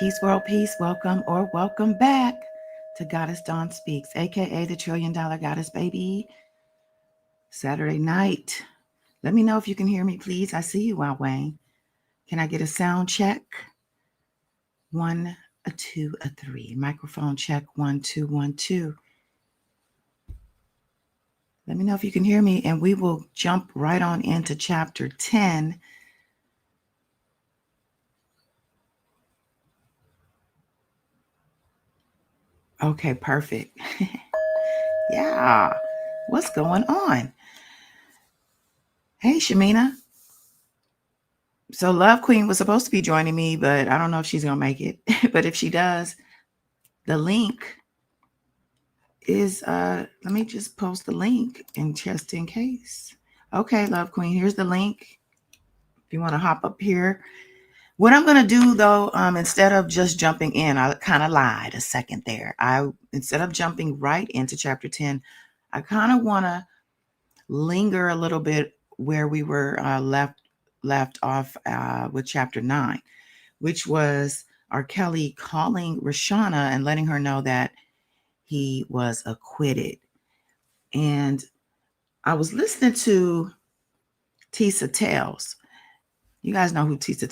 Peace, world, peace. Welcome or welcome back to Goddess Dawn Speaks, aka the $1 trillion Goddess Baby. Saturday night. Let me know if you can hear me, please. I see you, Wow Wayne. Can I get a sound check? 1, a 2, a 3. Microphone check. 1, 2, 1, 2. Let me know if you can hear me, and we will jump right on into chapter 10. Okay, perfect. Yeah. What's going on? Hey, Shamina. So Love Queen was supposed to be joining me, but I don't know if she's going to make it. But if she does, the link is, let me just post the link in just in case. Okay, Love Queen, here's the link. If you want to hop up here. What I'm going to do though, instead of just jumping in, I kind of lied a second there. Instead of jumping right into chapter 10, I kind of want to linger a little bit where we were left off with chapter 9, which was R. Kelly calling Rashana and letting her know that he was acquitted. And I was listening to Tisa Tales. You guys know who Tisa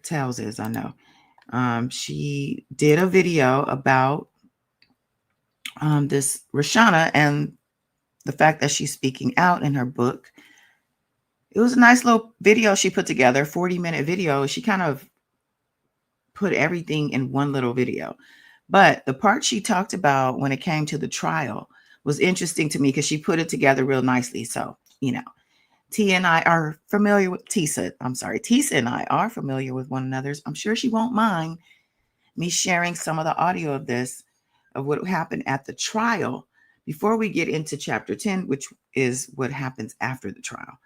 Tales is, I know. She did a video about this Rashana and the fact that she's speaking out in her book. It was a nice little video she put together, 40-minute video. She kind of put everything in one little video. But the part she talked about when it came to the trial was interesting to me because she put it together real nicely. So, T and I are familiar with Tisa. I'm sorry, Tisa and I are familiar with one another. I'm sure she won't mind me sharing some of the audio of this, of what happened at the trial before we get into chapter 10, which is what happens after the trial,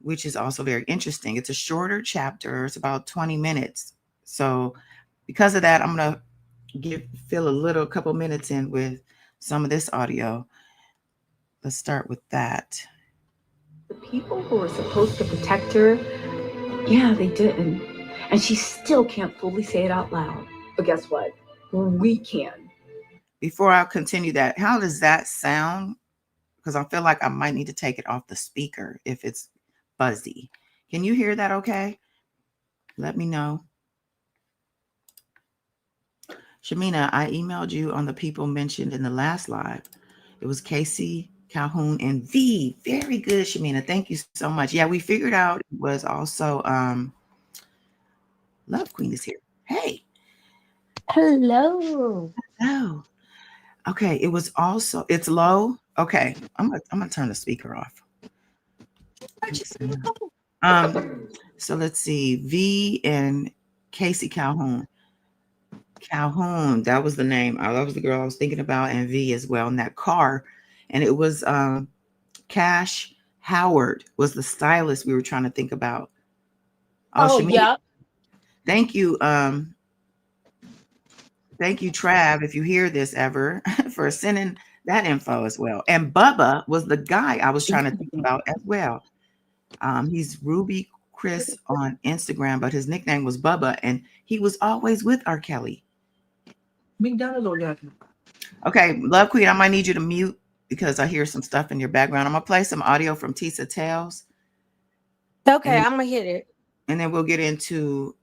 which is also very interesting. It's a shorter chapter. It's about 20 minutes. So because of that, I'm going to fill a couple minutes in with some of this audio. Let's start with that. The people who were supposed to protect her, yeah, they didn't. And she still can't fully say it out loud. But guess what? We can. Before I continue that, how does that sound? Because I feel like I might need to take it off the speaker if it's fuzzy. Can you hear that okay? Let me know. Shamina, I emailed you on the people mentioned in the last live. It was Casey, Calhoun, and V. Very good, Shamina. Thank you so much. Yeah, we figured out it was also Love Queen is here. Hey. Hello. Hello. Okay, it was also, it's low. Okay, I'm gonna turn the speaker off. So let's see, V and Casey Calhoun. Calhoun, that was the name. That was the girl I was thinking about, and V as well in that car. And it was Cash Howard was the stylist we were trying to think about. Oh, yeah. Thank you. Thank you, Trav, if you hear this ever, for sending that info as well. And Bubba was the guy I was trying to think about as well. He's Ruby Chris on Instagram, but his nickname was Bubba, and he was always with R. Kelly. Okay, Love Queen, I might need you to mute because I hear some stuff in your background. I'm gonna play some audio from Tisa Tales. Okay, I'm gonna hit it. And then we'll get into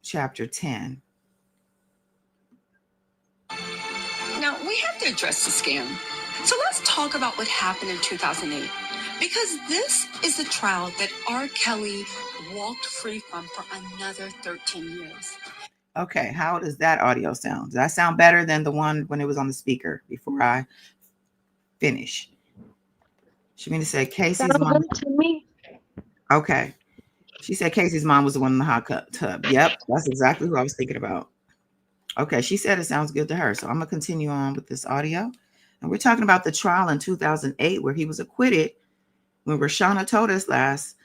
chapter 10. Now, we have to address the scam. So let's talk about what happened in 2008. Because this is the trial that R. Kelly walked free from for another 13 years. Okay, how does that audio sound? Does that sound better than the one when it was on the speaker before I finish? Shamina said Casey's mom. To me. Okay. She said Casey's mom was the one in the hot tub. Yep, that's exactly who I was thinking about. Okay, she said it sounds good to her. So I'm going to continue on with this audio. And we're talking about the trial in 2008 where he was acquitted when Rashana told us last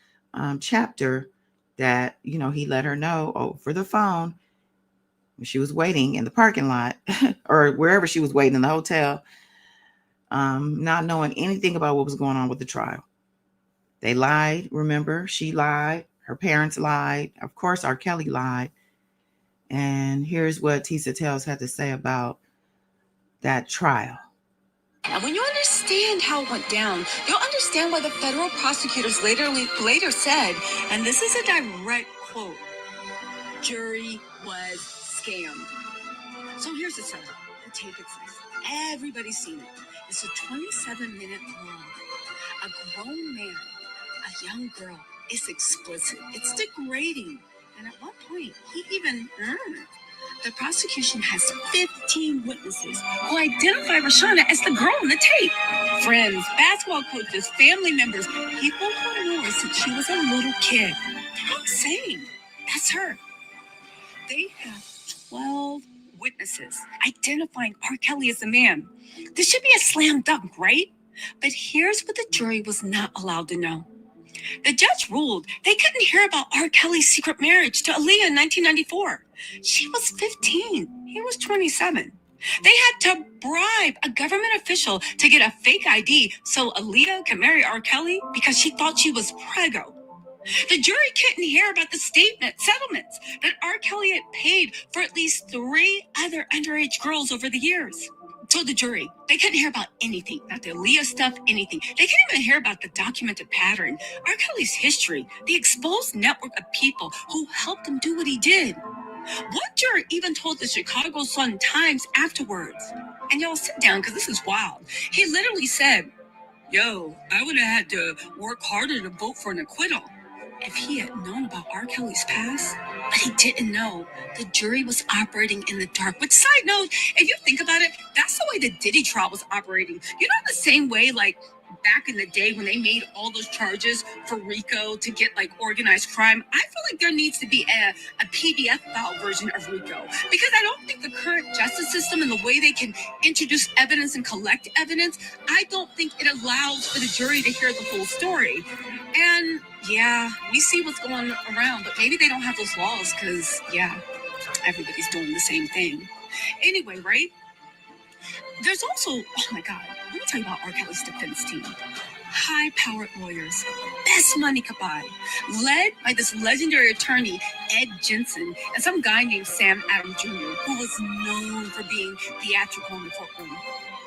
chapter that, he let her know over the phone when she was waiting in the parking lot or wherever she was waiting in the hotel, not knowing anything about what was going on with the trial. They lied, remember? She lied. Her parents lied. Of course, R. Kelly lied. And here's what Tisa Tales had to say about that trial. And when you understand how it went down, you'll understand why the federal prosecutors later said, and this is a direct quote, jury was scammed. So here's the setup. The tape exists. Everybody's seen it. It's a 27-minute long. A grown man, a young girl. It's explicit. It's degrading. And at one point, he even the prosecution has 15 witnesses who identify Rashana as the girl in the tape. Friends, basketball coaches, family members, people who knew her since she was a little kid. They're all saying, that's her. They have 12 witnesses identifying R. Kelly as the man. This should be a slam dunk, right? But here's what the jury was not allowed to know. The judge ruled they couldn't hear about R. Kelly's secret marriage to Aaliyah in 1994. She was 15. He was 27. They had to bribe a government official to get a fake ID so Aaliyah can marry R. Kelly because she thought she was preggo. The jury couldn't hear about the settlements that R. Kelly had paid for at least 3 other underage girls over the years. Told the jury they couldn't hear about anything, not the Aaliyah stuff, anything. They couldn't even hear about the documented pattern, R. Kelly's history, the exposed network of people who helped him do what he did. One juror even told the Chicago Sun-Times afterwards, and y'all sit down because this is wild. He literally said, "Yo, I would have had to work harder to vote for an acquittal." If he had known about R. Kelly's past, but he didn't know, the jury was operating in the dark. Which, side note, if you think about it, that's the way the Diddy trial was operating. You know, the same way, like, back in the day when they made all those charges for RICO to get, like, organized crime, I feel like there needs to be a PDF file version of RICO. Because I don't think the current justice system and the way they can introduce evidence and collect evidence, I don't think it allows for the jury to hear the full story. And yeah, we see what's going around, but maybe they don't have those laws because, yeah, everybody's doing the same thing. Anyway, right? There's also, oh my God, let me tell you about R. Kelly's defense team. High-powered lawyers, best money could buy, led by this legendary attorney, Ed Jensen, and some guy named Sam Adams Jr., who was known for being theatrical in the courtroom.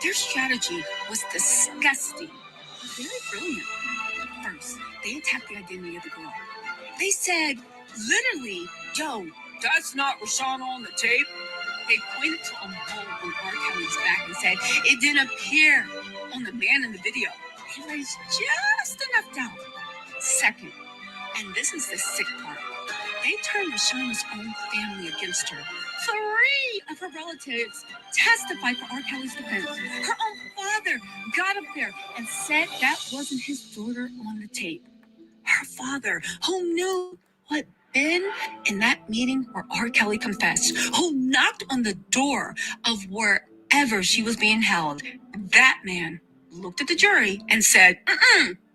Their strategy was disgusting, very brilliant. First, they attacked the identity of the girl. They said, literally, "Yo, that's not Rashana on the tape." They pointed to a mole on R. Kelly's back and said, "It didn't appear on the man in the video." They raised just enough doubt. Second, and this is the sick part, they turned Rashana's own family against her. 3 of her relatives testified for R. Kelly's defense. Her own father got up there and said that wasn't his daughter on the tape. Her father, who knew what been in that meeting where R. Kelly confessed, who knocked on the door of wherever she was being held, that man looked at the jury and said,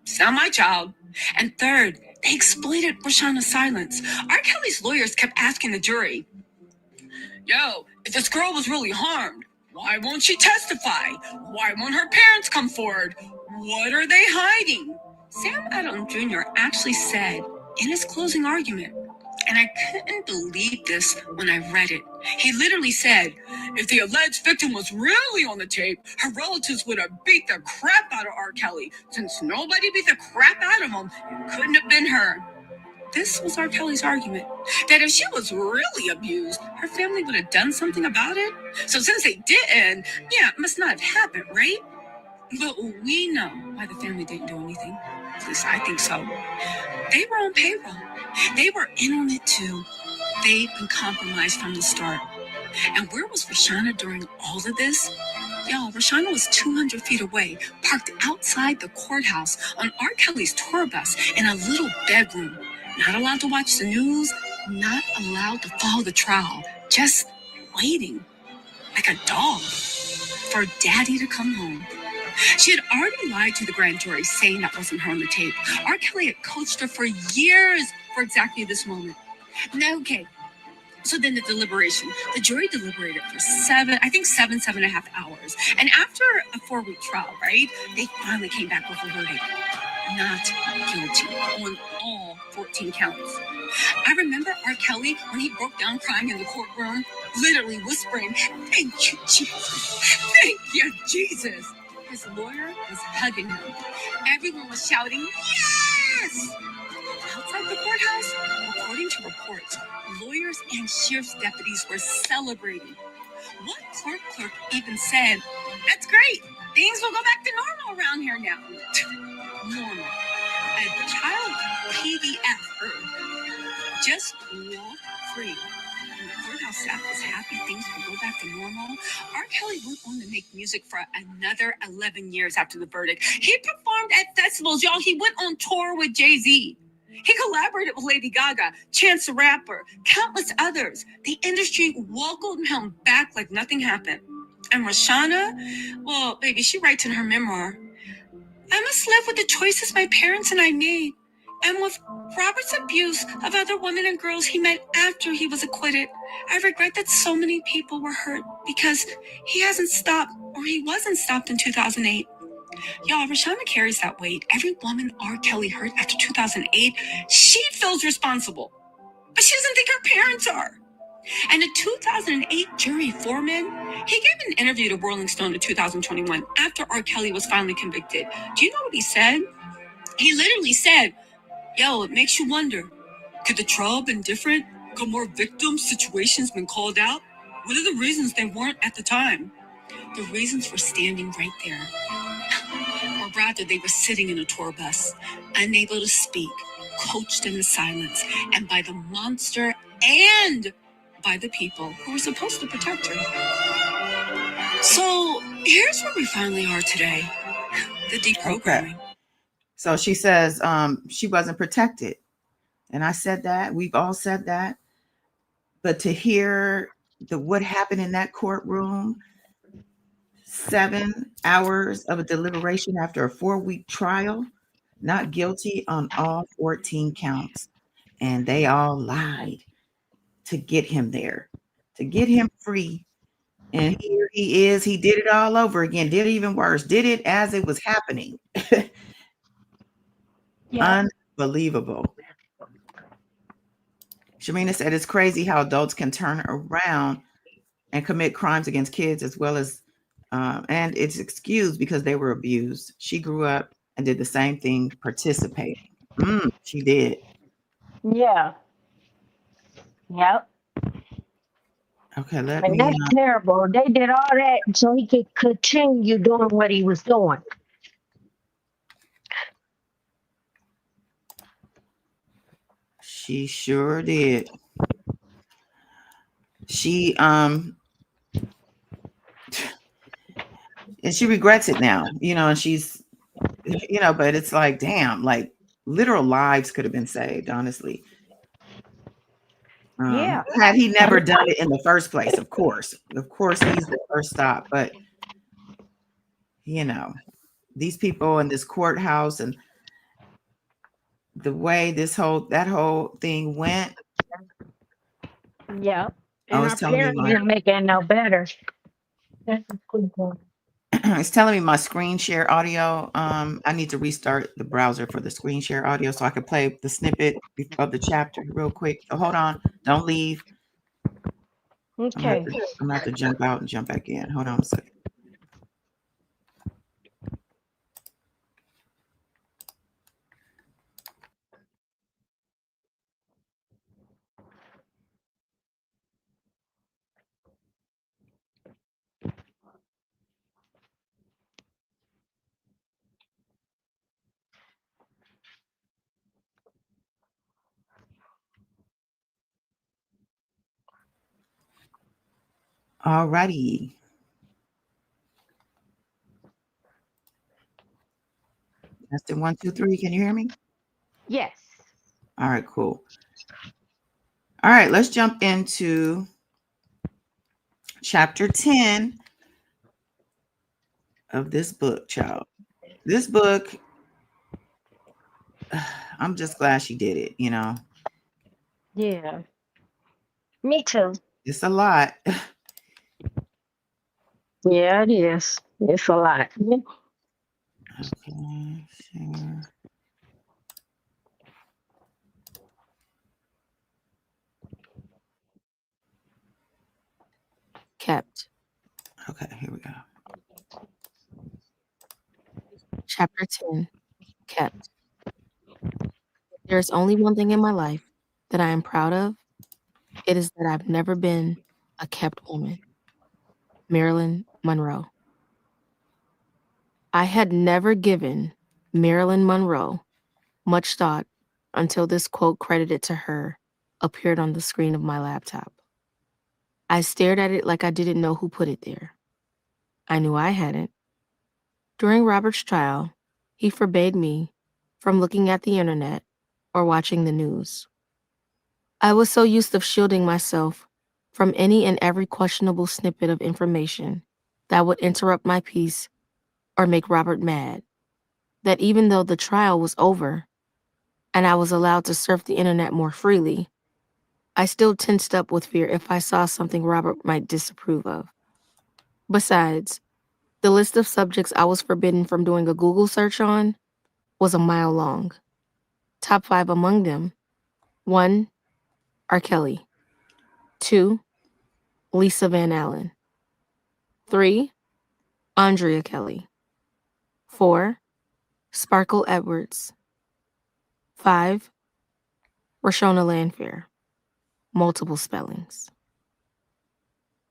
"It's not my child." And third, they exploited Rashana's silence. R. Kelly's lawyers kept asking the jury, "Yo, if this girl was really harmed, why won't she testify? Why won't her parents come forward? What are they hiding?" Sam Adams Jr. actually said in his closing argument, and I couldn't believe this when I read it. He literally said, "If the alleged victim was really on the tape, her relatives would have beat the crap out of R. Kelly. Since nobody beat the crap out of him, it couldn't have been her." This was R. Kelly's argument, that if she was really abused, her family would have done something about it. So since they didn't, yeah, it must not have happened, right? But we know why the family didn't do anything. At least I think so. They were on payroll. They were in on it too. They'd been compromised from the start. And where was Rashana during all of this? Y'all, Rashana was 200 feet away, parked outside the courthouse on R. Kelly's tour bus in a little bedroom. Not allowed to watch the news, not allowed to follow the trial, just waiting, like a dog, for daddy to come home. She had already lied to the grand jury, saying that wasn't her on the tape. R. Kelly had coached her for years for exactly this moment. Now, okay, so then the deliberation. The jury deliberated for 7.5 hours. And after a 4-week trial, right, they finally came back with a verdict. Not guilty on all 14 counts. I remember R. Kelly when he broke down crying in the courtroom, literally whispering, "Thank you, Jesus. Thank you, Jesus." His lawyer was hugging him. Everyone was shouting, "Yes!" Outside the courthouse, according to reports, lawyers and sheriff's deputies were celebrating. One clerk even said, "That's great. Things will go back to normal around here now." Normal. A child PDF heard, "Just walk free." And the courthouse staff was happy things would go back to normal. R. Kelly went on to make music for another 11 years after the verdict. He performed at festivals, y'all. He went on tour with Jay-Z. He collaborated with Lady Gaga, Chance the Rapper, countless others. The industry welcomed him back like nothing happened. And Roshana, well, baby, she writes in her memoir, "I must live with the choices my parents and I made, and with Robert's abuse of other women and girls he met after he was acquitted. I regret that so many people were hurt because he hasn't stopped, or he wasn't stopped in 2008. Y'all, Roshana carries that weight. Every woman R. Kelly hurt after 2008, she feels responsible. But she doesn't think her parents are. And a 2008 jury foreman, he gave an interview to Rolling Stone in 2021 after R. Kelly was finally convicted. Do you know what he said? He literally said, "Yo, it makes you wonder, could the trial been different? Could more victim situations been called out? What are the reasons they weren't at the time? The reasons were standing right there. Or rather, they were sitting in a tour bus, unable to speak, coached into silence, and by the monster and by the people who were supposed to protect her." So here's where we finally are today. The deprogramming. Okay. So she says she wasn't protected. And I said that. We've all said that. But to hear what happened in that courtroom, 7 hours of a deliberation after a 4-week trial, not guilty on all 14 counts. And they all lied to get him there, to get him free. And here he is. He did it all over again, did it even worse, did it as it was happening. Yeah. Unbelievable. Shamina said it's crazy how adults can turn around and commit crimes against kids as well as, and it's excused because they were abused. She grew up and did the same thing, participating. She did. Yeah. Yep. Okay, let And me. that's terrible. They did all that so he could continue doing what he was doing. She sure did. She and she regrets it now, and she's, but it's like, damn, like literal lives could have been saved, honestly. Yeah. Had he never done it in the first place, of course, he's the first stop. But these people in this courthouse and the way that whole thing went. Yep. I And was our telling me parents didn't make it no better. That's a good point. it's telling me my screen share audio. I need to restart the browser for the screen share audio so I can play the snippet of the chapter real quick. So hold on, don't leave. Okay. I'm gonna have to jump out and jump back in. Hold on a second. Alrighty. That's the 1, 2, 3. Can you hear me? Yes. All right, cool. All right, let's jump into chapter 10 of this book, child. This book, I'm just glad she did it, Yeah. Me too. It's a lot. Yeah, it is. It's a lot. Yeah. Okay, share. Chapter 10. Kept. There is only one thing in my life that I am proud of. It is that I've never been a kept woman. Marilyn Monroe. I had never given Marilyn Monroe much thought until this quote credited to her appeared on the screen of my laptop. I stared at it like I didn't know who put it there. I knew I hadn't. During Robert's trial, he forbade me from looking at the internet or watching the news. I was so used to shielding myself from any and every questionable snippet of information that would interrupt my peace or make Robert mad, that even though the trial was over and I was allowed to surf the internet more freely, I still tensed up with fear if I saw something Robert might disapprove of. Besides, the list of subjects I was forbidden from doing a Google search on was a mile long. Top 5 among them: 1. R. Kelly. 2. Lisa Van Allen. 3. Andrea Kelly. 4. Sparkle Edwards. 5. Rashona Landfair. Multiple spellings.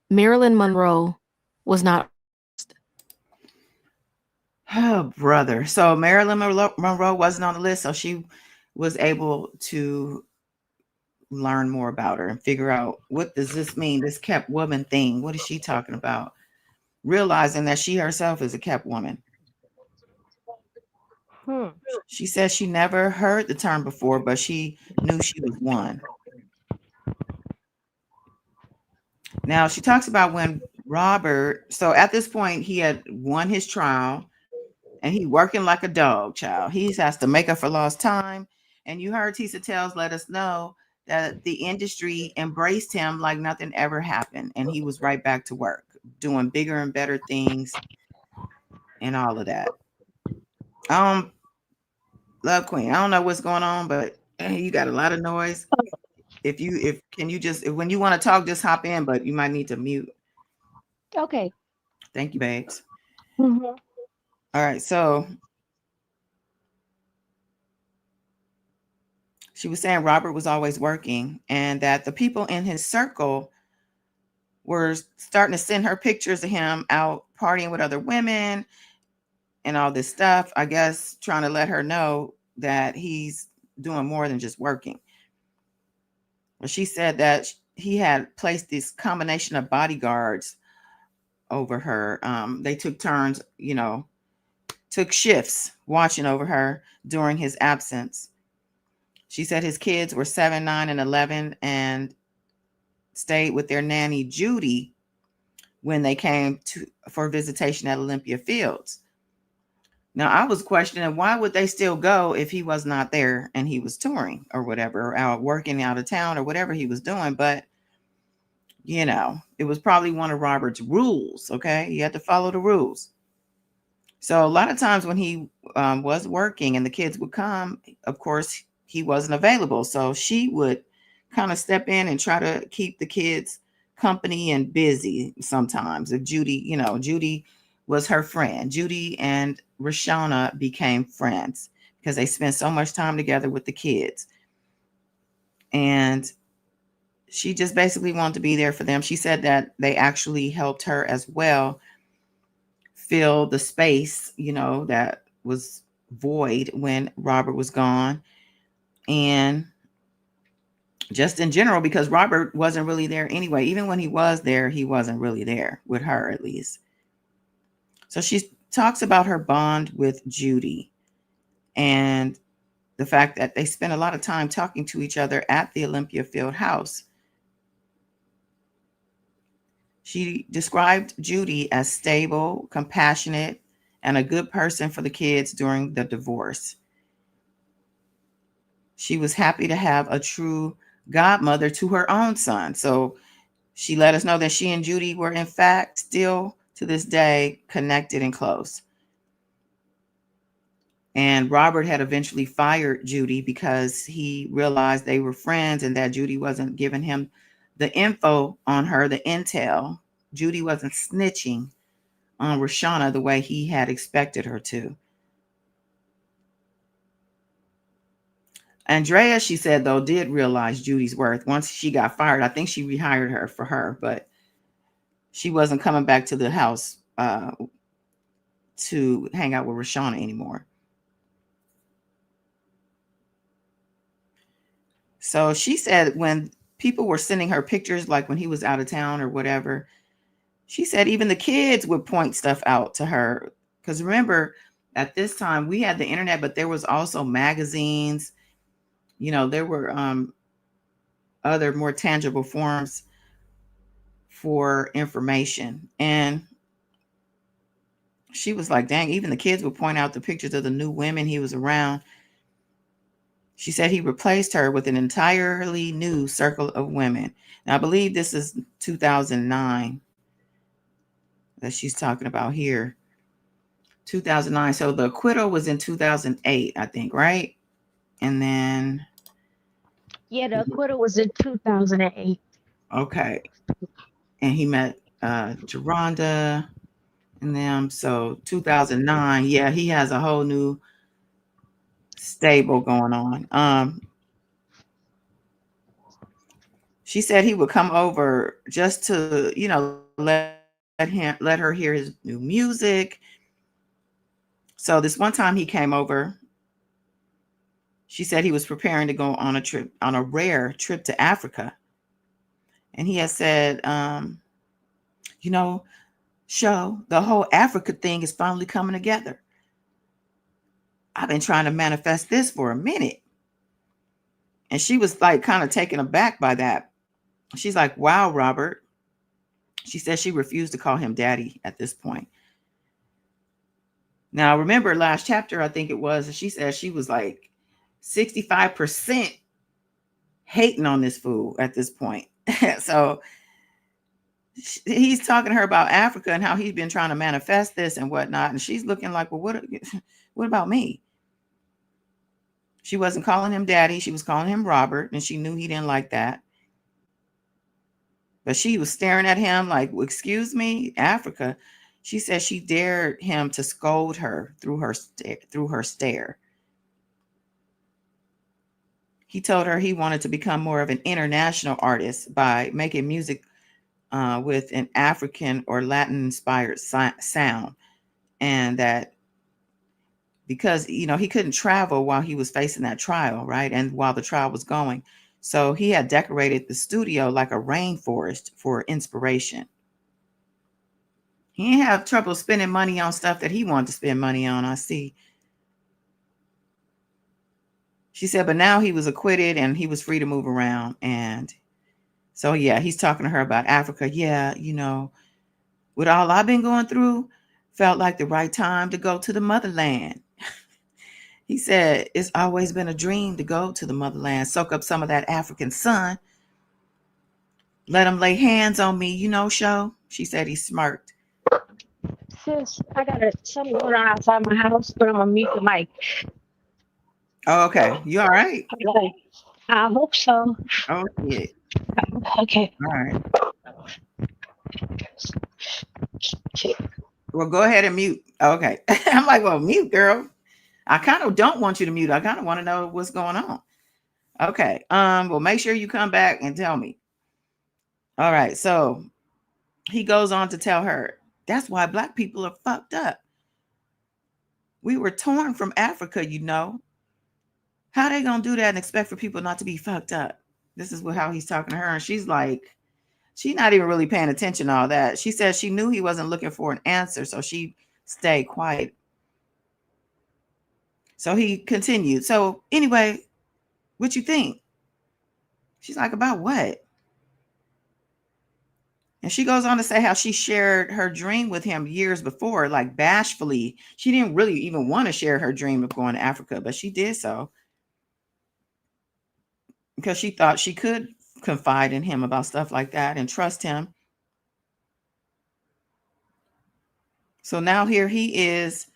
Marilyn Monroe was not. Oh, brother. So Marilyn Monroe wasn't on the list, so she was able to learn more about her and figure out, what does this mean, this kept woman thing? What is she talking about? Realizing that she herself is a kept woman. She says she never heard the term before, but she knew she was one. Now she talks about when Robert, so at this point he had won his trial and he working like a dog, child. He has to make up for lost time. And you heard Tisa Tells let us know that the industry embraced him like nothing ever happened. And he was right back to work, doing bigger and better things and all of that. Love Queen, I don't know what's going on, but you got a lot of noise. If can you just, when you want to talk, just hop in, but you might need to mute. Okay. Thank you, babes. Mm-hmm. All right, so she was saying Robert was always working and that the people in his circle were starting to send her pictures of him out partying with other women and all this stuff, I guess trying to let her know that he's doing more than just working. Well, she said that he had placed this combination of bodyguards over her. They took turns, took shifts watching over her during his absence. She said his kids were 7, 9, and 11 and stayed with their nanny, Judy, when they came for visitation at Olympia Fields. Now, I was questioning, why would they still go if he was not there and he was touring or whatever, or out working out of town or whatever he was doing. But, it was probably one of Robert's rules, okay? You had to follow the rules. So a lot of times when he was working and the kids would come, of course, he wasn't available. So she would kind of step in and try to keep the kids company and busy sometimes. If Judy, Judy was her friend. Judy and Rashona became friends because they spent so much time together with the kids. And she just basically wanted to be there for them. She said that they actually helped her as well fill the space, that was void when Robert was gone. And just in general, because Robert wasn't really there anyway. Even when he was there, he wasn't really there with her, at least. So she talks about her bond with Judy and the fact that they spent a lot of time talking to each other at the Olympia Field house. She described Judy as stable, compassionate, and a good person for the kids during the divorce. She was happy to have a true godmother to her own son. So she let us know that she and Judy were, in fact, still to this day connected and close. And Robert had eventually fired Judy because he realized they were friends and that Judy wasn't giving him the info on her, the intel. Judy wasn't snitching on Rashona the way he had expected her to. Andrea, she said, though, did realize Judy's worth. Once she got fired, I think she rehired her for her, but she wasn't coming back to the house to hang out with Rashana anymore. So she said when people were sending her pictures, like when he was out of town or whatever, she said even the kids would point stuff out to her. Because remember, at this time we had the internet, but there was also magazines. There were other more tangible forms for information. And she was like, dang, even the kids would point out the pictures of the new women he was around. She said he replaced her with an entirely new circle of women. Now, I believe this is 2009 that she's talking about here. 2009. So the acquittal was in 2008, I think, right? And then, Yeah, the acquittal was in 2008. okay. And he met Geronda and them. So 2009, yeah, he has a whole new stable going on. She said he would come over just to, let her hear his new music. So this one time he came over, she said he was preparing to go on a rare trip to Africa. And he had said, you know, show the whole Africa thing is finally coming together. I've been trying to manifest this for a minute. And she was like kind of taken aback by that. She's like, wow, Robert. She said she refused to call him daddy at this point. Now, remember last chapter, I think it was, she said she was like 65% hating on this fool at this point. So he's talking to her about Africa and how he's been trying to manifest this and whatnot. And she's looking like, well, what about me? She wasn't calling him daddy. She was calling him Robert. And she knew he didn't like that. But she was staring at him like, well, excuse me, Africa. She said she dared him to scold her through her stare. He told her he wanted to become more of an international artist by making music with an African or Latin inspired sound. And that because, he couldn't travel while he was facing that trial, right? And while the trial was going. So he had decorated the studio like a rainforest for inspiration. He didn't have trouble spending money on stuff that he wanted to spend money on, I see. She said, but now he was acquitted and he was free to move around. And so, yeah, he's talking to her about Africa. Yeah, with all I've been going through, felt like the right time to go to the motherland. He said, it's always been a dream to go to the motherland, soak up some of that African sun. Let him lay hands on me, show. She said he smirked. Sis, I got something going on outside my house, but I'm gonna mute the mic. Oh, okay. You all right? Okay. I hope so. Oh, yeah. Okay. All right. Well, go ahead and mute. Okay. I'm like, well, mute, girl. I kind of don't want you to mute. I kind of want to know what's going on. Okay. Well, make sure you come back and tell me. All right. So he goes on to tell her, that's why Black people are fucked up. We were torn from Africa, How they gonna do that and expect for people not to be fucked up? This is how he's talking to her. And she's like, she's not even really paying attention to all that. She said she knew he wasn't looking for an answer, so she stayed quiet. So he continued. So anyway, what you think? She's like, about what? And she goes on to say how she shared her dream with him years before, like bashfully. She didn't really even want to share her dream of going to Africa, but she did so because she thought she could confide in him about stuff like that and trust him. So now here he is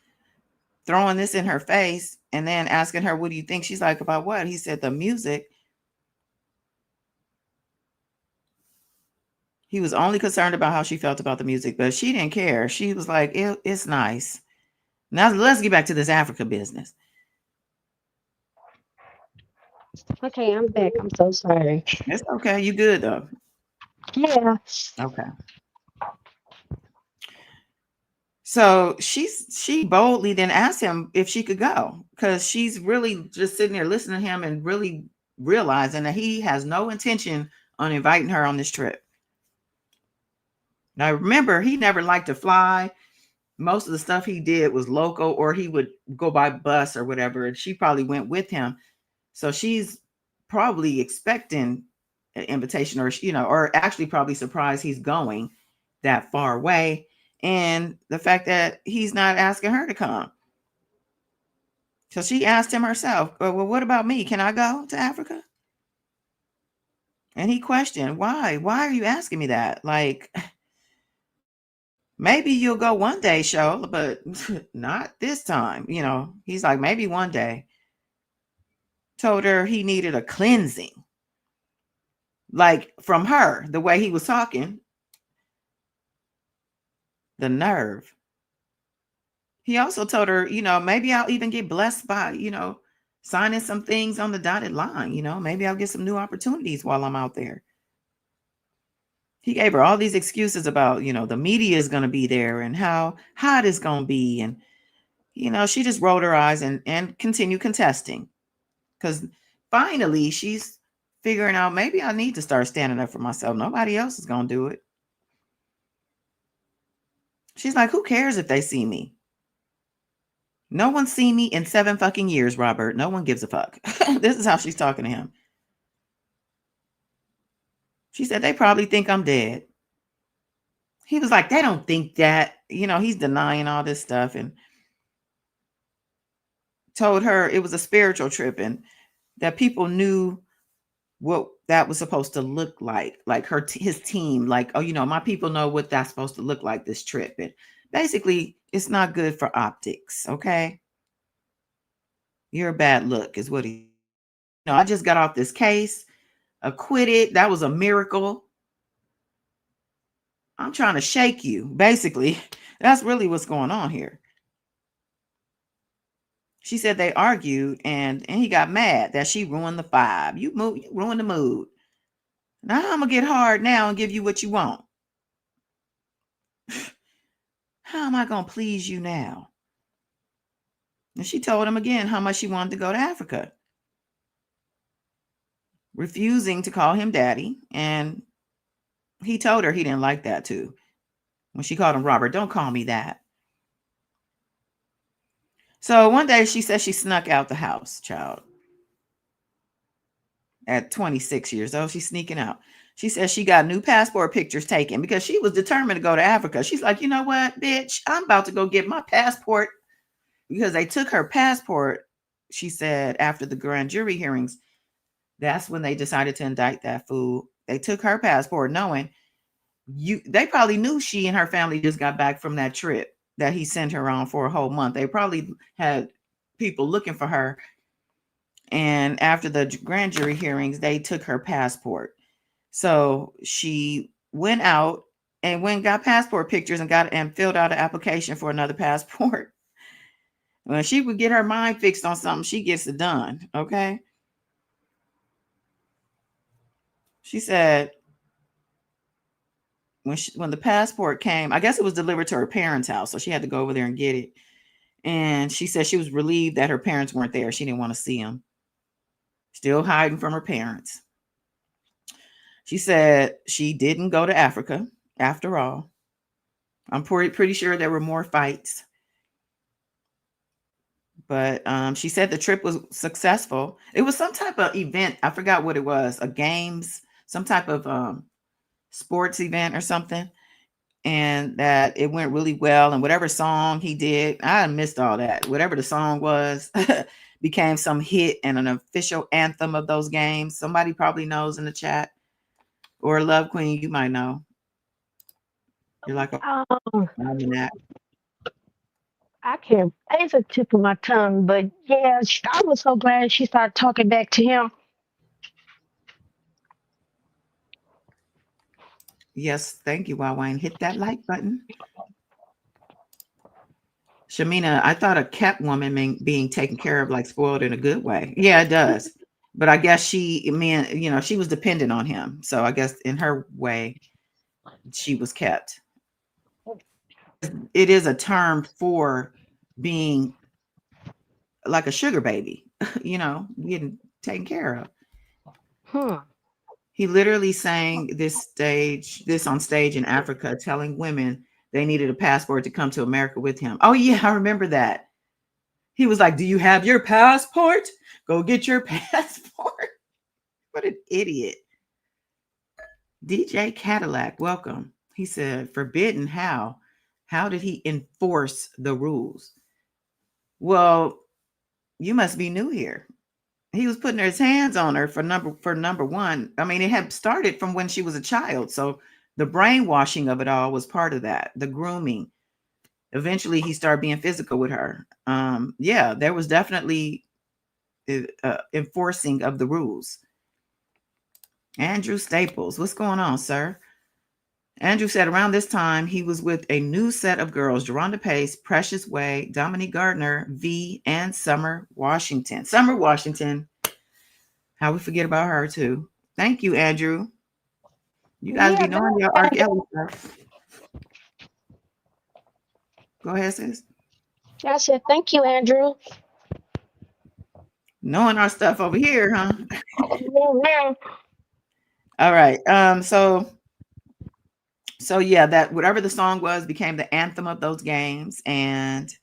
throwing this in her face and then asking her, what do you think? She's like, about what? He said, the music. He was only concerned about how she felt about the music, but she didn't care. She was like, it's nice. Now let's get back to this Africa business. Okay, I'm back. I'm so sorry. It's okay. You good though. Yeah. Okay. So she boldly then asked him if she could go because she's really just sitting there listening to him and really realizing that he has no intention on inviting her on this trip. Now remember, he never liked to fly. Most of the stuff he did was local or he would go by bus or whatever, and she probably went with him. So she's probably expecting an invitation or or actually probably surprised he's going that far away. And the fact that he's not asking her to come. So she asked him herself, well, what about me? Can I go to Africa? And he questioned, why? Why are you asking me that? Like, maybe you'll go one day, show, but not this time. He's like, maybe one day. Told her he needed a cleansing, like from her, the way he was talking, the nerve. He also told her, maybe I'll even get blessed by, signing some things on the dotted line. Maybe I'll get some new opportunities while I'm out there. He gave her all these excuses about, the media is going to be there and how hot it's going to be. And, she just rolled her eyes and continued contesting because finally she's figuring out maybe I need to start standing up for myself. Nobody else is going to do it. She's like, who cares if they see me? No one's seen me in 7 fucking years, Robert. No one gives a fuck. This is how she's talking to him. She said, they probably think I'm dead. He was like, they don't think that. He's denying all this stuff and told her it was a spiritual trip and that people knew what that was supposed to look like his team, like, oh, my people know what that's supposed to look like, this trip. And basically, it's not good for optics, okay? You're a bad look is what he, I just got off this case, acquitted. That was a miracle. I'm trying to shake you, basically. That's really what's going on here. She said they argued and he got mad that she ruined the vibe. You ruined the mood. Now I'm gonna get hard now and give you what you want. How am I gonna please you now? And she told him again how much she wanted to go to Africa, refusing to call him daddy. And he told her he didn't like that too. When she called him Robert, don't call me that. So one day she said she snuck out the house, child. At 26 years old, she's sneaking out. She says she got new passport pictures taken because she was determined to go to Africa. She's like, you know what, bitch, I'm about to go get my passport because they took her passport. She said after the grand jury hearings, that's when they decided to indict that fool. They took her passport knowing they probably knew she and her family just got back from that trip that he sent her on for a whole month. They probably had people looking for her. And after the grand jury hearings, they took her passport. So she went out and got passport pictures and filled out an application for another passport. When she would get her mind fixed on something, she gets it done. Okay. She said when the passport came, I guess it was delivered to her parents' house. So she had to go over there and get it. And she said she was relieved that her parents weren't there. She didn't want to see them. Still hiding from her parents. She said she didn't go to Africa after all. I'm pretty sure there were more fights. But she said the trip was successful. It was some type of event. I forgot what it was. A games, some type of sports event or something. And that it went really well. And whatever song he did, I missed all that. Whatever the song was became some hit and an official anthem of those games. Somebody probably knows in the chat. Or Love Queen, you might know. You're like, Um, that. I can't. It's a tip of my tongue, but yeah, I was so glad she started talking back to him. Yes, thank you, Wayne. Hit that like button. Shamina, I thought a kept woman being taken care of like spoiled in a good way. Yeah, it does. But I guess she was dependent on him. So I guess in her way, she was kept. It is a term for being like a sugar baby, getting taken care of. Hmm. He literally sang this on stage in Africa, telling women they needed a passport to come to America with him. Oh yeah, I remember that. He was like, "Do you have your passport? Go get your passport." What an idiot. DJ Cadillac, welcome. He said, "Forbidden how? How did he enforce the rules?" Well, you must be new here. He was putting his hands on her for number one. I mean, it had started from when she was a child. So the brainwashing of it all was part of that, the grooming. Eventually, he started being physical with her. Yeah, there was definitely enforcing of the rules. Andrew Staples, what's going on, sir? Andrew said around this time he was with a new set of girls: Deronda Pace, Precious Way, Dominique Gardner, V, and Summer Washington. Summer Washington, how we forget about her too. Thank you, Andrew. You guys Yeah, be go knowing your R. ahead. Kelly stuff. Go ahead, sis. I said, thank you, Andrew. Knowing our stuff over here, huh? Mhm. All right. So yeah, that whatever the song was became the anthem of those games, and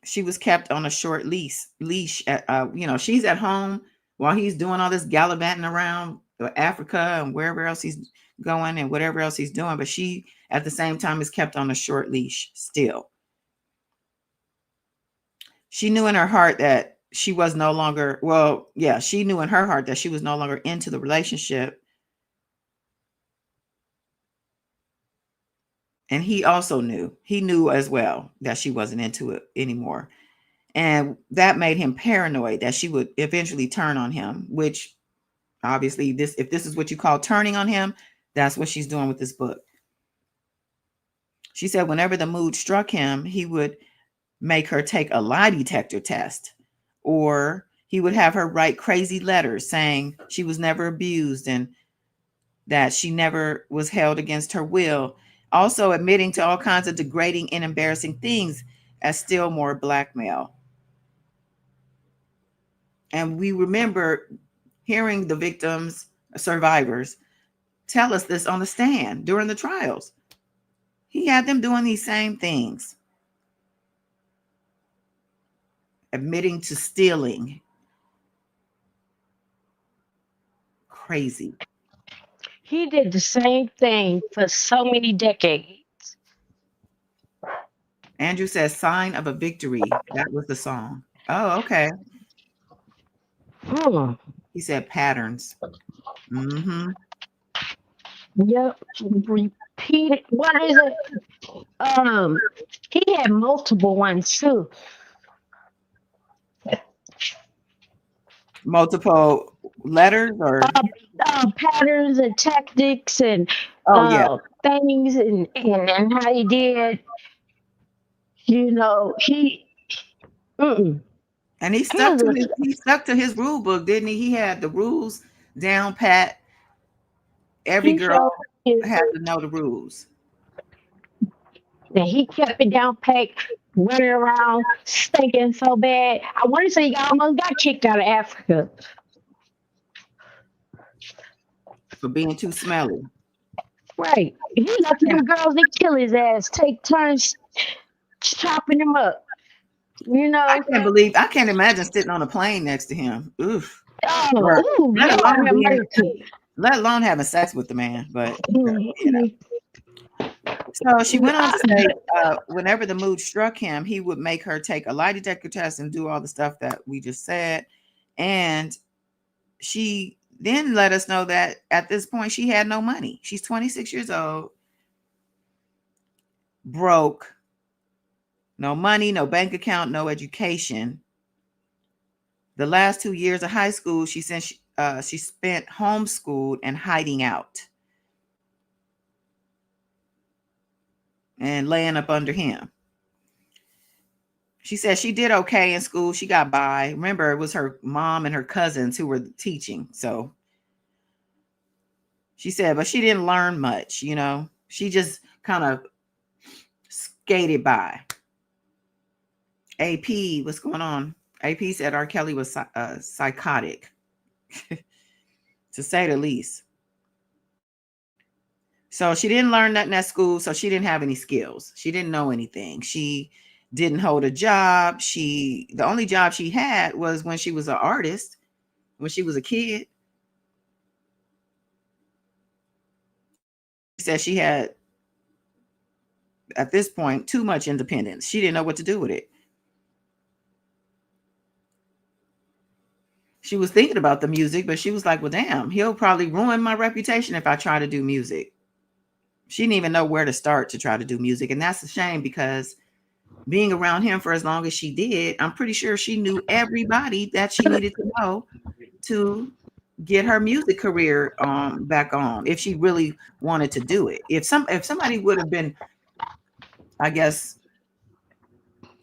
she was kept on a short leash. She's at home while he's doing all this gallivanting around Africa and wherever else he's going and whatever else he's doing, but she at the same time is kept on a short leash still. She knew in her heart that she was no longer, well, yeah, she knew in her heart that she was no longer into the relationship. And he also knew, he knew as well that she wasn't into it anymore. And that made him paranoid that she would eventually turn on him, which obviously if this is what you call turning on him, that's what she's doing with this book. She said whenever the mood struck him, he would make her take a lie detector test, or he would have her write crazy letters saying she was never abused and that she never was held against her will, also admitting to all kinds of degrading and embarrassing things as still more blackmail. And we remember hearing the victims, survivors, tell us this on the stand during the trials. He had them doing these same things, admitting to stealing. Crazy. He did the same thing for so many decades. Andrew says, "Sign of a Victory." That was the song. Oh, okay. Hmm. He said patterns. Mm-hmm. Yep. Repeated. What is it? Um, he had multiple ones too. Multiple letters or Patterns and tactics and oh yeah. things and how he did. He. Mm-mm. And he He stuck was to a, his rule book, didn't he? He had the rules down pat. Every he girl showed you had to know the rules. that he kept it down packed, running around stinking so bad. I want to say he almost got kicked out of Africa. For being too smelly. Right. He left Yeah. them girls to kill his ass, take turns chopping him up. You I know. I can't imagine sitting on a plane next to him. Oof. Oh, Or ooh, let Lord alone have being mercy. let alone having sex with the man. But Mhm. so she went on to say, whenever the mood struck him, he would make her take a lie detector test and do all the stuff that we just said. And she then let us know that at this point she had no money. She's 26 years old, broke, no money, no bank account, no education. The last 2 years of high school, she spent homeschooled and hiding out and laying up under him. She said she did okay in school. She got by. Remember, it was her mom and her cousins who were teaching. So she said, but she didn't learn much, you know. She just kind of skated by. AP, what's going on? AP said R. Kelly was psychotic, to say the least. So she didn't learn nothing at school, so she didn't have any skills. She didn't know anything. She didn't hold a job. The only job she had was when she was an artist, when she was a kid. She said she had, at this point, too much independence. She didn't know what to do with it. She was thinking about the music, but she was like, well, damn, he'll probably ruin my reputation if I try to do music. She didn't even know where to start to try to do music. And that's a shame, because being around him for as long as she did, I'm pretty sure she knew everybody that she needed to know to get her music career back on, if she really wanted to do it. If somebody would have been, I guess,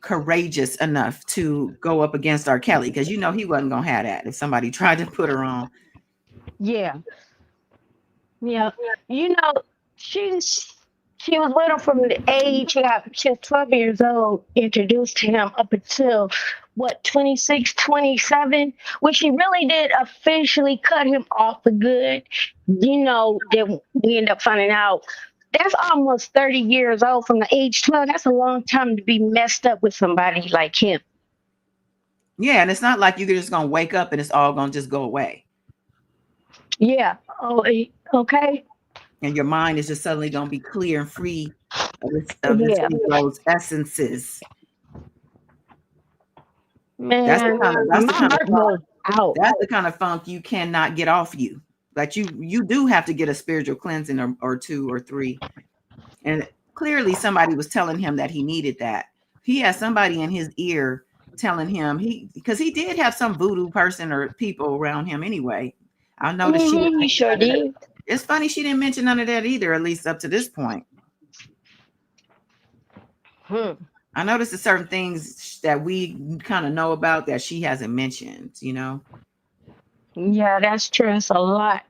courageous enough to go up against R. Kelly, because you know he wasn't gonna have that if somebody tried to put her on. Yeah. Yeah. You know, she's she was with him from the age she was 12 years old, introduced to him up until what, 26, 27, when she really did officially cut him off for good. You know, then we end up finding out that's almost 30 years old from the age 12. That's a long time to be messed up with somebody like him. Yeah, and it's not like you're just gonna wake up and it's all gonna just go away. Yeah. Oh, okay. And your mind is just suddenly gonna be clear and free Yeah. those essences. That's the Man, kind of my heart goes out. that's the kind of funk you cannot get off you. Like you do have to get a spiritual cleansing, or two or three. And clearly somebody was telling him that he needed that. He had somebody in his ear telling him, because he did have some voodoo person or people around him anyway. I noticed she didn't You mention sure none of that. did. It's funny she didn't mention none of that either, at least up to this point. Hmm. I noticed that certain things that we kind of know about that she hasn't mentioned, you know. Yeah, that's true. It's a lot.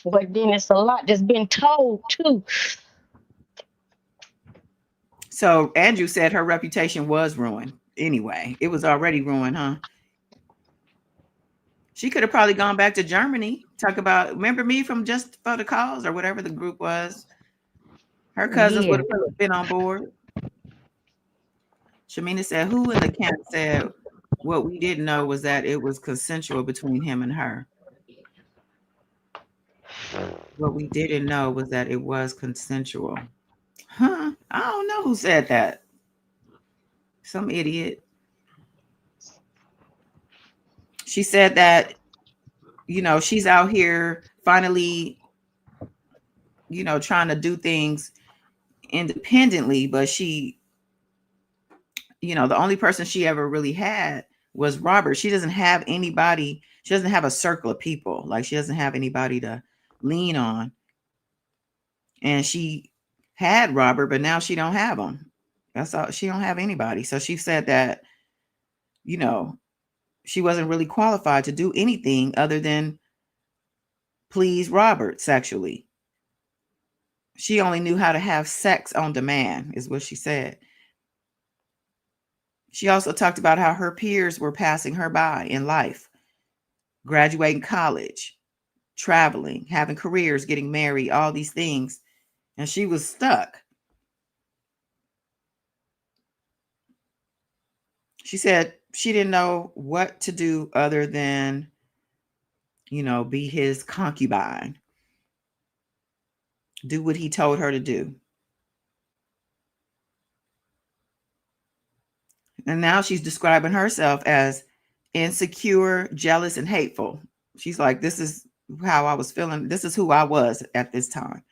But then it's a lot that's been told too. So Andrew said her reputation was ruined anyway. It was already ruined, huh? She could have probably gone back to Germany. Talk about, remember me from Just for the Cause or whatever the group was. Her cousins would Yeah. have been on board. Shamina said, who in the camp said what we didn't know was that it was consensual between him and her? What we didn't know was that it was consensual. Huh? I don't know who said that. Some idiot. She said that, she's out here finally, trying to do things independently, but the only person she ever really had was Robert. She doesn't have anybody. She doesn't have a circle of people. Like, she doesn't have anybody to lean on. And she had Robert, but now she don't have him. That's all. She don't have anybody. So she said that, you know, she wasn't really qualified to do anything other than please Robert sexually. She only knew how to have sex on demand, is what she said. She also talked about how her peers were passing her by in life, graduating college, traveling, having careers, getting married, all these things. And she was stuck. She said she didn't know what to do other than, be his concubine, do what he told her to do. And now she's describing herself as insecure, jealous, and hateful. She's like, this is how I was feeling. This is who I was at this time.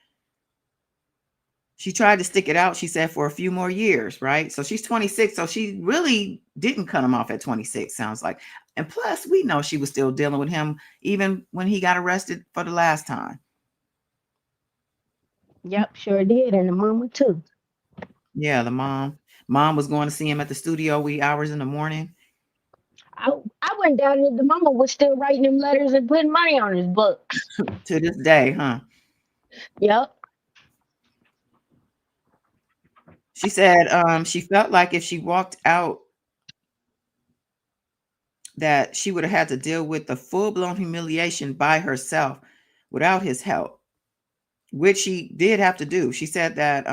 She tried to stick it out, she said, for a few more years, right? So she's 26. So she really didn't cut him off at 26, sounds like. And plus, we know she was still dealing with him even when he got arrested for the last time. Yep, sure did. And the mama too. Yeah, the mom. Mom was going to see him at the studio wee hours in the morning. I went down there. The mama was still writing them letters and putting money on his books. To this day, huh? Yep. She said she felt like if she walked out, that she would have had to deal with the full-blown humiliation by herself without his help, which she did have to do. She said that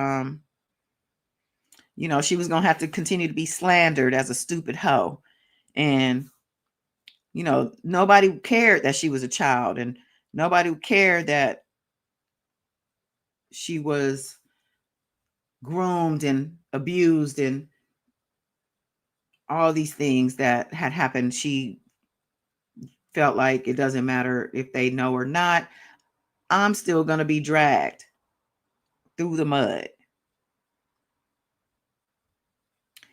she was going to have to continue to be slandered as a stupid hoe. And nobody cared that she was a child, and nobody cared that she was groomed and abused and all these things that had happened. She felt like it doesn't matter if they know or not. I'm still going to be dragged through the mud.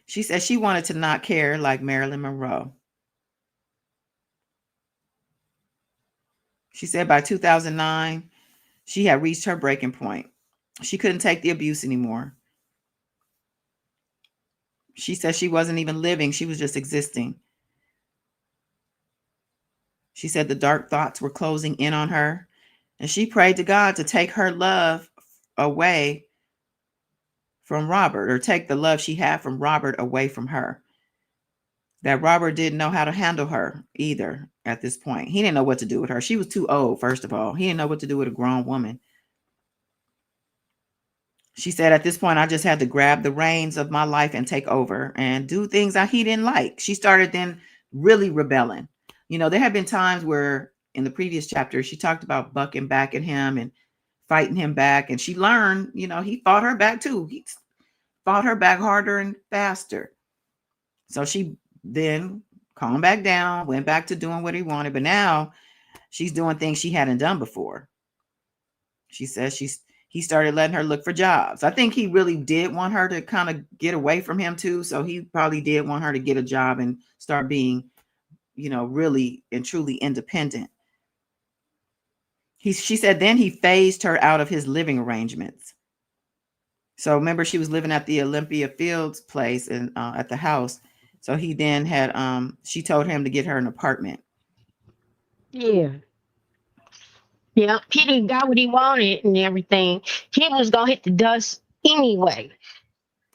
She said she wanted to not care like Marilyn Monroe. She said by 2009, she had reached her breaking point. She couldn't take the abuse anymore. She said she wasn't even living. She was just existing. She said the dark thoughts were closing in on her, and she prayed to God to take her love away from Robert, or take the love she had from Robert away from her. That Robert didn't know how to handle her either at this point. He didn't know what to do with her. She was too old, first of all. He didn't know what to do with a grown woman. She said, at this point, I just had to grab the reins of my life and take over and do things that he didn't like. She started then really rebelling. There had been times where in the previous chapter, she talked about bucking back at him and fighting him back. And she learned, he fought her back too. He fought her back harder and faster. So she then calmed back down, went back to doing what he wanted. But now she's doing things she hadn't done before. She says he started letting her look for jobs. I think he really did want her to kind of get away from him too. So he probably did want her to get a job and start being, really and truly independent. She said then he phased her out of his living arrangements. So remember, she was living at the Olympia Fields place and at the house. So he then had, she told him to get her an apartment. Yeah. Yeah. He didn't got what he wanted and everything. He was gonna hit the dust anyway.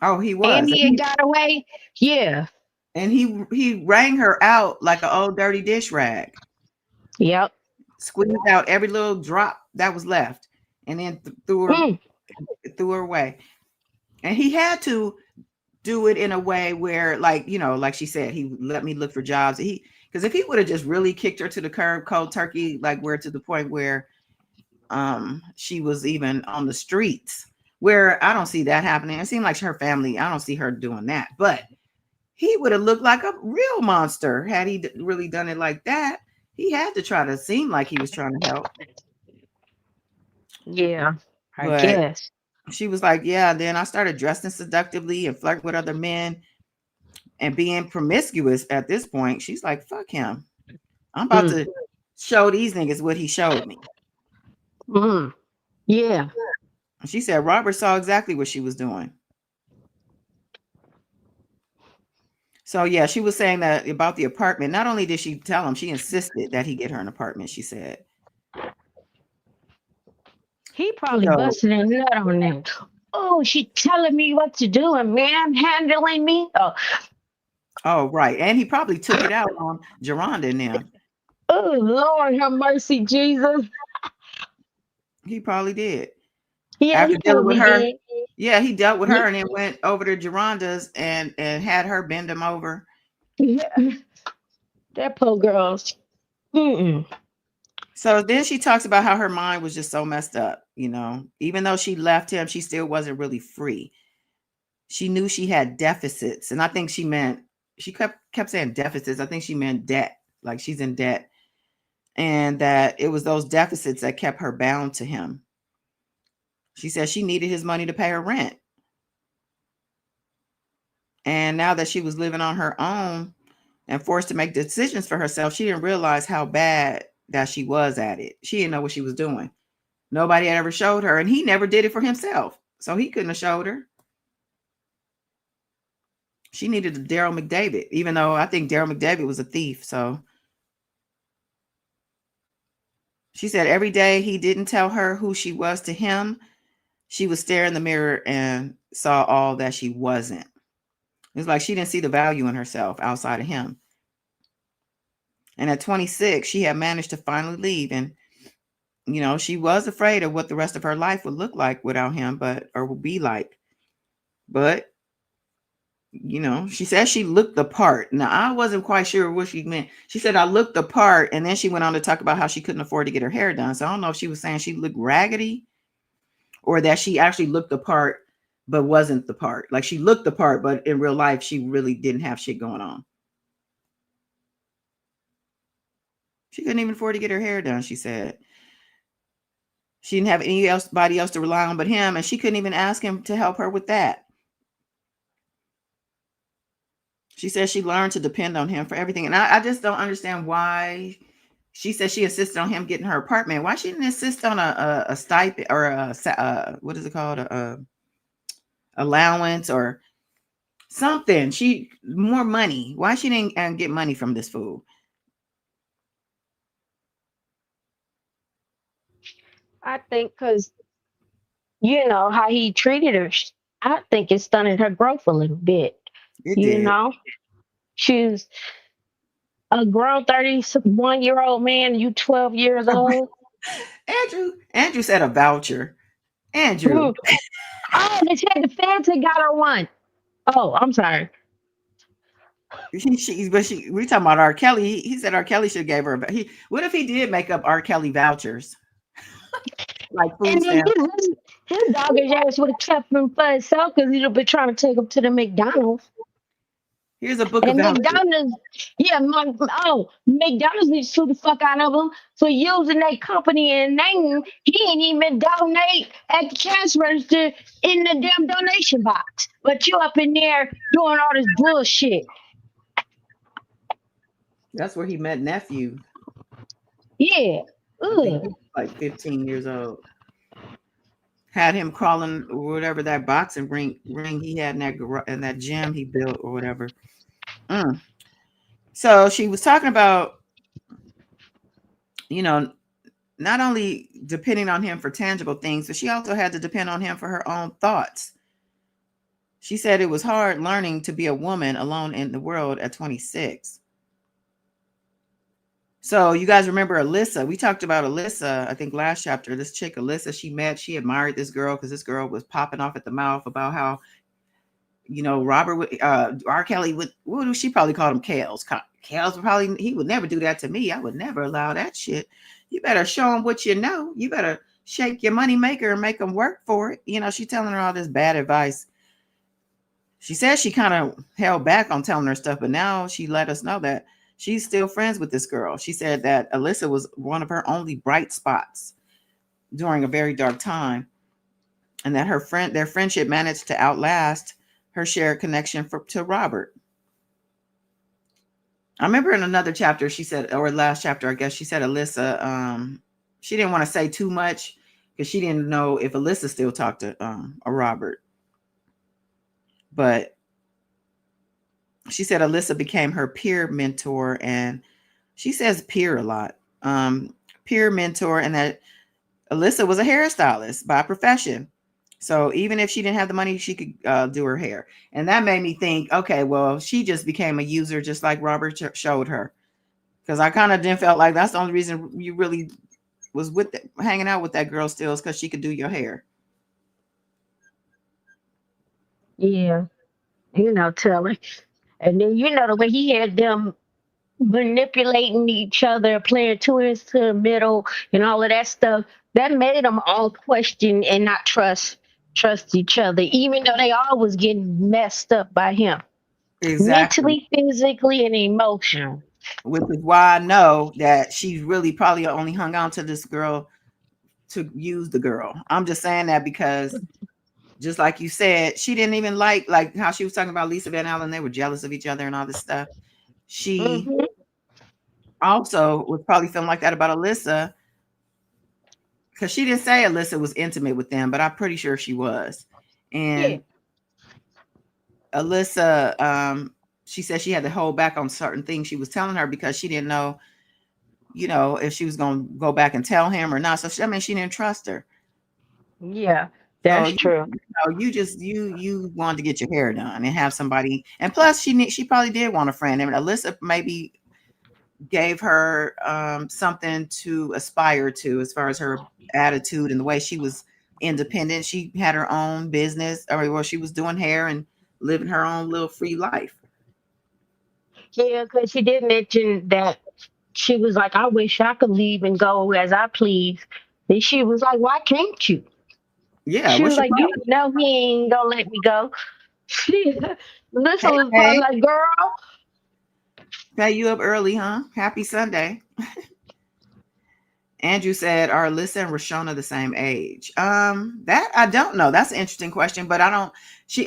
Oh, he was. And he had got away. Yeah. And he rang her out like an old dirty dish rag. Yep. Squeezed out every little drop that was left, and then threw her away. And he had to do it in a way where, like she said, he let me look for jobs. Because if he would have just really kicked her to the curb cold turkey, like where to the point where she was even on the streets, where I don't see that happening. It seemed like her family, I don't see her doing that. But he would have looked like a real monster had he really done it like that. He had to try to seem like he was trying to help. Yeah, I But guess. she was like, yeah, then I started dressing seductively and flirting with other men and being promiscuous at this point. She's like, fuck him. I'm about to show these niggas what he showed me. Yeah. And she said Robert saw exactly what she was doing. So yeah, she was saying that about the apartment. Not only did she tell him, she insisted that he get her an apartment, she said. He probably busted a nut on that. Oh, she telling me what to do and manhandling me. Oh, right. And he probably took it out on Geronda and them. Oh, Lord have mercy, Jesus. He probably did. Yeah, After he dealing with her. did. Yeah, he dealt with her and then went over to Geronda's and had her bend him over. Yeah. That poor girl. So then she talks about how her mind was just so messed up, even though she left him, she still wasn't really free. She knew she had deficits. And I think she kept saying deficits. I think she meant debt, like she's in debt. And that it was those deficits that kept her bound to him. She said she needed his money to pay her rent. And now that she was living on her own and forced to make decisions for herself, she didn't realize how bad that she was at it. She didn't know what she was doing. Nobody had ever showed her, and he never did it for himself. So he couldn't have showed her. She needed a Daryl McDavid, even though I think Daryl McDavid was a thief. So she said every day he didn't tell her who she was to him, she would stare in the mirror and saw all that she wasn't. It's like she didn't see the value in herself outside of him. And at 26, she had managed to finally leave. And, she was afraid of what the rest of her life would look like without him, or would be like. But, she said she looked the part. Now, I wasn't quite sure what she meant. She said, I looked the part. And then she went on to talk about how she couldn't afford to get her hair done. So I don't know if she was saying she looked raggedy or that she actually looked the part, but wasn't the part. Like she looked the part, but in real life, she really didn't have shit going on. She couldn't even afford to get her hair done, she said. She didn't have anybody else to rely on but him, and she couldn't even ask him to help her with that. She said she learned to depend on him for everything. And I just don't understand why. She said she insisted on him getting her apartment. Why she didn't insist on a stipend or what is it called? A allowance or something. More money. Why she didn't get money from this fool? I think because how he treated her. I think it stunted her growth a little bit. It You did. know, she's a grown 31-year-old man. You 12 years old. Andrew said a voucher. Andrew. Mm. Oh, they said the feds had got her one. Oh, I'm sorry. We talking about R. Kelly. He said R. Kelly should gave her. What if he did make up R. Kelly vouchers, like food And then stamps? his doggish ass would have kept him for himself because he'd have been trying to take him to the McDonald's. Here's a book of And vouchers. McDonald's, yeah, McDonald's needs to sue the fuck out of him for using that company and name. He ain't even donate at the cash register in the damn donation box. But you up in there doing all this bullshit. That's where he met nephew. Yeah. I think he Ugh. was like 15 years old. Had him crawling or whatever that boxing ring he had in that gym he built or whatever. Mm. So she was talking about, not only depending on him for tangible things, but she also had to depend on him for her own thoughts. She said it was hard learning to be a woman alone in the world at 26. So you guys remember Alyssa? We talked about Alyssa, I think last chapter. This chick, Alyssa, she admired this girl because this girl was popping off at the mouth about how, Robert would, R. Kelly would, she probably called him Kales. Kales he would never do that to me. I would never allow that shit. You better show him what you know. You better shake your money maker and make him work for it. She telling her all this bad advice. She said she kind of held back on telling her stuff, but now she let us know that she's still friends with this girl. She said that Alyssa was one of her only bright spots during a very dark time, and that their friendship managed to outlast her shared connection to Robert. I remember in another chapter she said, or last chapter, I guess she said Alyssa, she didn't want to say too much because she didn't know if Alyssa still talked to Robert. But she said Alyssa became her peer mentor, and she says peer a lot. Peer mentor, and that Alyssa was a hairstylist by profession. So even if she didn't have the money, she could do her hair. And that made me think, okay, well, she just became a user just like Robert showed her. Because I kind of didn't felt like that's the only reason you really was hanging out with that girl still is because she could do your hair. Yeah. Telling. And then the way he had them manipulating each other, playing two hands to the middle, and all of that stuff. That made them all question and not trust each other, even though they all was getting messed up by him, Exactly. mentally, physically, and emotionally. Which is why I know that she really probably only hung on to this girl to use the girl. I'm just saying that because just like you said, she didn't even like how she was talking about Lisa Van Allen. They were jealous of each other and all this stuff. She Hmm. also was probably feeling like that about Alyssa because she didn't say Alyssa was intimate with them, but I'm pretty sure she was. Yeah. And Alyssa, she said she had to hold back on certain things she was telling her because she didn't know, if she was going to go back and tell him or not. So she didn't trust her. Yeah, So that's true. you wanted to get your hair done and have somebody, and plus she probably did want a friend. I mean, Alyssa maybe gave her something to aspire to as far as her attitude and the way she was independent. She had her own business, or well, she was doing hair and living her own little free life. Yeah, because she did mention that she was like, I wish I could leave and go as I please. And she was like, why can't you? Yeah, She was what's your like, you problem? know he ain't gonna let me go. She Lisa Hey, was hey, probably like, girl. pay you up early, huh? Happy Sunday. Andrew said, "Are Alyssa and Rashona the same age?" That I don't know. That's an interesting question, but I don't.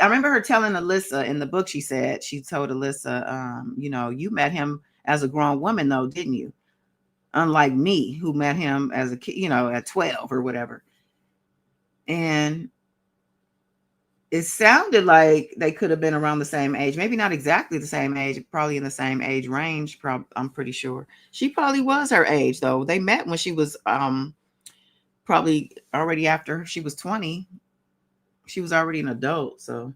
I remember her telling Alyssa in the book. She said she told Alyssa, you met him as a grown woman, though, didn't you? Unlike me, who met him as a kid, at 12 or whatever. And it sounded like they could have been around the same age. Maybe not exactly the same age, probably in the same age range. I'm pretty sure she probably was her age, though. They met when she was probably already after she was 20. She was already an adult, so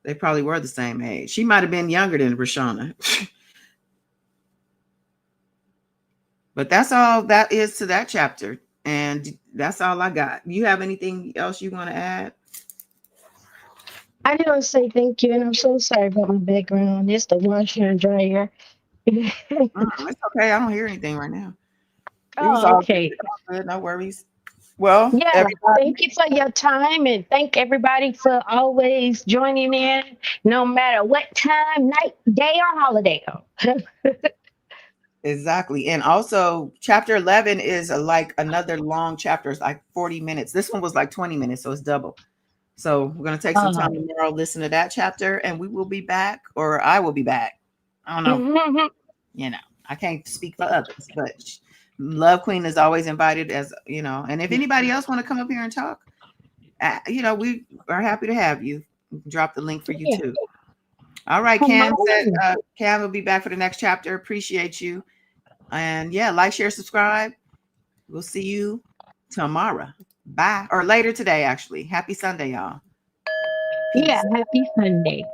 they probably were the same age. She might have been younger than Rashona. But that's all that is to that chapter. And that's all I got. You have anything else you want to add? I just want to say thank you, and I'm so sorry about my background. It's the washer and dryer. It's okay. I don't hear anything right now. It was Oh, all okay. good. No worries. Well, Yeah, everybody, thank you for your time, and thank everybody for always joining in, no matter what time, night, day, or holiday. exactly. And also, chapter 11 is like another long chapter. It's like 40 minutes. This one was like 20 minutes, so it's double. So we're going to take some time Oh. tomorrow, listen to that chapter, and we will be back, or I will be back. I don't know. Mhm. I can't speak for others, but Love Queen is always invited, as and if anybody else want to come up here and talk, we are happy to have you. Drop the link for you Yeah, too. All right, come Cam said on. Cam will be back for the next chapter. Appreciate you. And yeah, like, share, subscribe. We'll see you tomorrow. Bye. Or later today, actually. Happy Sunday, y'all. Yeah, Peace. happy Sunday.